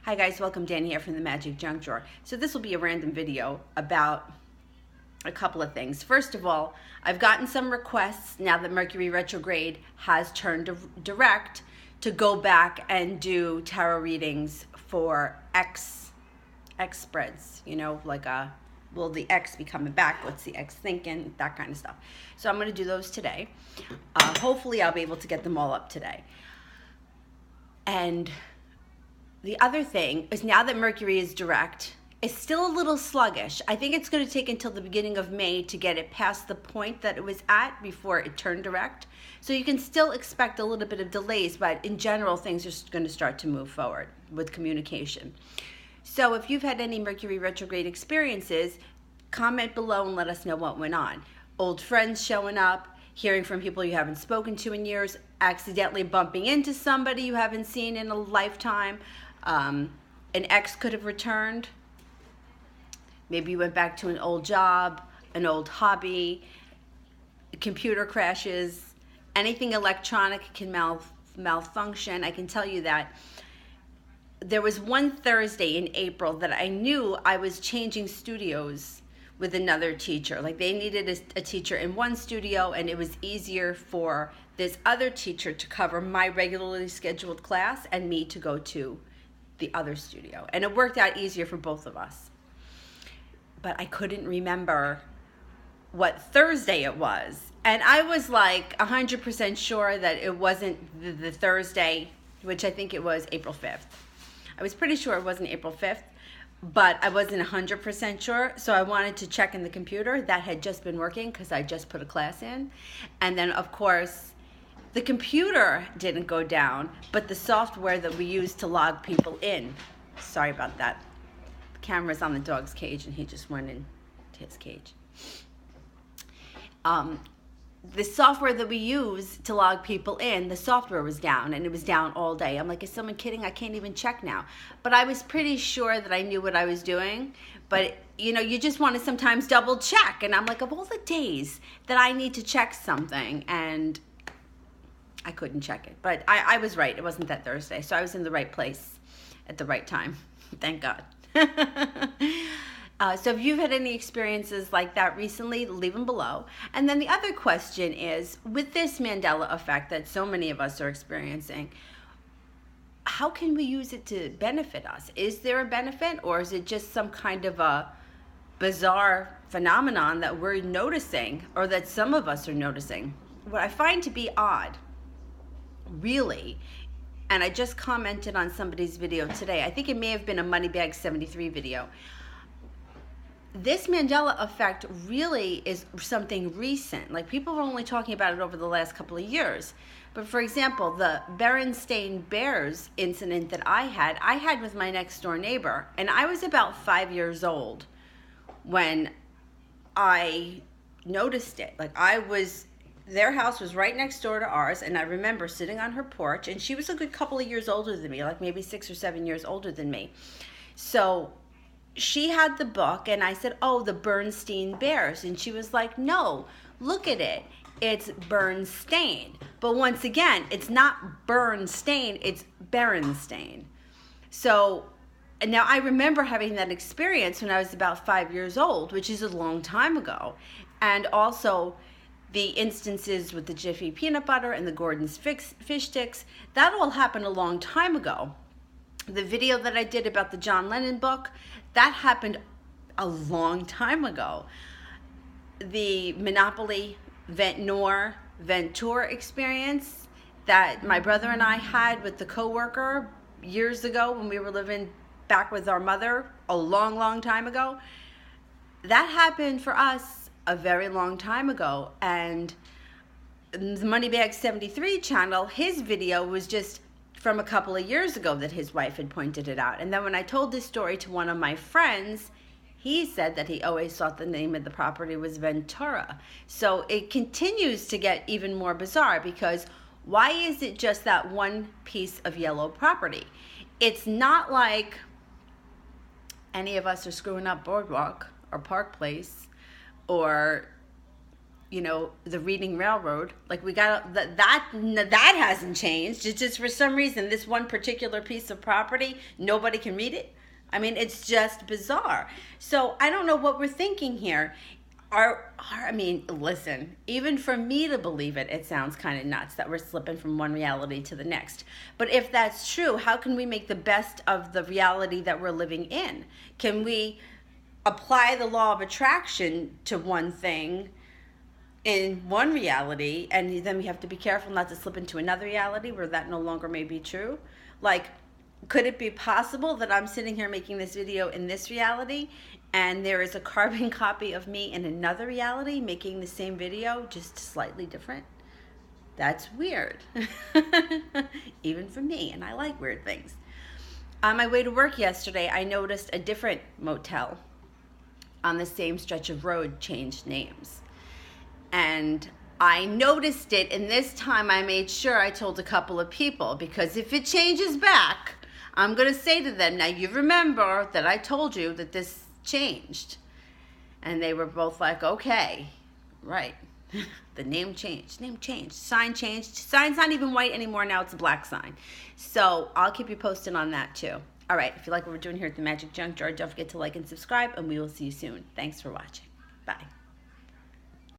Hi guys, welcome. Dan here from the Magic Junk Drawer. So this will be a random video about a couple of things. First of all, I've gotten some requests now that Mercury retrograde has turned direct to go back and do tarot readings for X spreads, like will the X be coming back? What's the X thinking? That kind of stuff. So I'm going to do those today. Hopefully I'll be able to get them all up today. And the other thing is, now that Mercury is direct, it's still a little sluggish. I think it's going to take until the beginning of May to get it past the point that it was at before it turned direct. So you can still expect a little bit of delays, but in general, things are going to start to move forward with communication. So if you've had any Mercury retrograde experiences, comment below and let us know what went on. Old friends showing up, hearing from people you haven't spoken to in years, accidentally bumping into somebody you haven't seen in a lifetime. An ex could have returned. Maybe you went back to an old job, an old hobby, computer crashes, anything electronic can malfunction. I can tell you that. There was one Thursday in April that I knew I was changing studios with another teacher. Like, they needed a teacher in one studio, and it was easier for this other teacher to cover my regularly scheduled class and me to go to the other studio. And it worked out easier for both of us. But I couldn't remember what Thursday it was. And I was like 100% sure that it wasn't the Thursday, which I think it was April 5th. I was pretty sure it wasn't April 5th, but I wasn't 100% sure. So I wanted to check in the computer. That had just been working because I just put a class in. And then, of course, the computer didn't go down, but the software that we use to log people in. Sorry about that. The camera's on the dog's cage, and he just went into his cage. The software that we use to log people in, the software was down, and it was down all day. I'm like, is someone kidding? I can't even check now. But I was pretty sure that I knew what I was doing. But, you just want to sometimes double check. And I'm like, of all the days that I need to check something, and I couldn't check it. But I was right. It wasn't that Thursday. So I was in the right place at the right time. Thank God. So if you've had any experiences like that recently, leave them below. And then the other question is, with this Mandela effect that so many of us are experiencing, how can we use it to benefit us? Is there a benefit, or is it just some kind of a bizarre phenomenon that we're noticing, or that some of us are noticing? What I find to be odd, really, and I just commented on somebody's video today, I think it may have been a Moneybag 73 video. This Mandela effect really is something recent. Like, people are only talking about it over the last couple of years. But for example, the Berenstain Bears incident that I had with my next door neighbor, and I was about 5 years old when I noticed it. Like, their house was right next door to ours, and I remember sitting on her porch, and she was a good couple of years older than me, like maybe 6 or 7 years older than me. So she had the book, and I said, oh, the Berenstain Bears. And she was like, no, look at it. It's Berenstain. But once again, it's not Berenstain, it's Berenstain. So now I remember having that experience when I was about 5 years old, which is a long time ago. And also the instances with the Jiffy peanut butter and the Gordon's fish sticks, that all happened a long time ago. The video that I did about the John Lennon book, that happened a long time ago. The Monopoly Venture experience that my brother and I had with the coworker years ago when we were living back with our mother a long, long time ago, that happened for us a very long time ago. And the Moneybag 73 channel, his video was just from a couple of years ago that his wife had pointed it out. And then when I told this story to one of my friends, he said that he always thought the name of the property was Ventura. So it continues to get even more bizarre, because why is it just that one piece of yellow property? It's not like any of us are screwing up Boardwalk or Park Place or the Reading Railroad, like we got that hasn't changed. It's just for some reason this one particular piece of property, nobody can read it. I mean, it's just bizarre. So I don't know what we're thinking here. I mean, listen, even for me to believe it, it sounds kind of nuts that we're slipping from one reality to the next. But if that's true, how can we make the best of the reality that we're living in? Can we apply the law of attraction to one thing in one reality, and then we have to be careful not to slip into another reality where that no longer may be true? Like, could it be possible that I'm sitting here making this video in this reality, and there is a carbon copy of me in another reality making the same video, just slightly different? That's weird. Even for me, and I like weird things. On my way to work yesterday, I noticed a different motel on the same stretch of road changed names. And I noticed it, and this time I made sure I told a couple of people, because if it changes back, I'm going to say to them, now you remember that I told you that this changed. And they were both like, okay, right. The name changed, sign changed. Sign's not even white anymore, now it's a black sign. So I'll keep you posted on that too. All right, if you like what we're doing here at the Magic Junk Jar, don't forget to like and subscribe, and we will see you soon. Thanks for watching. Bye.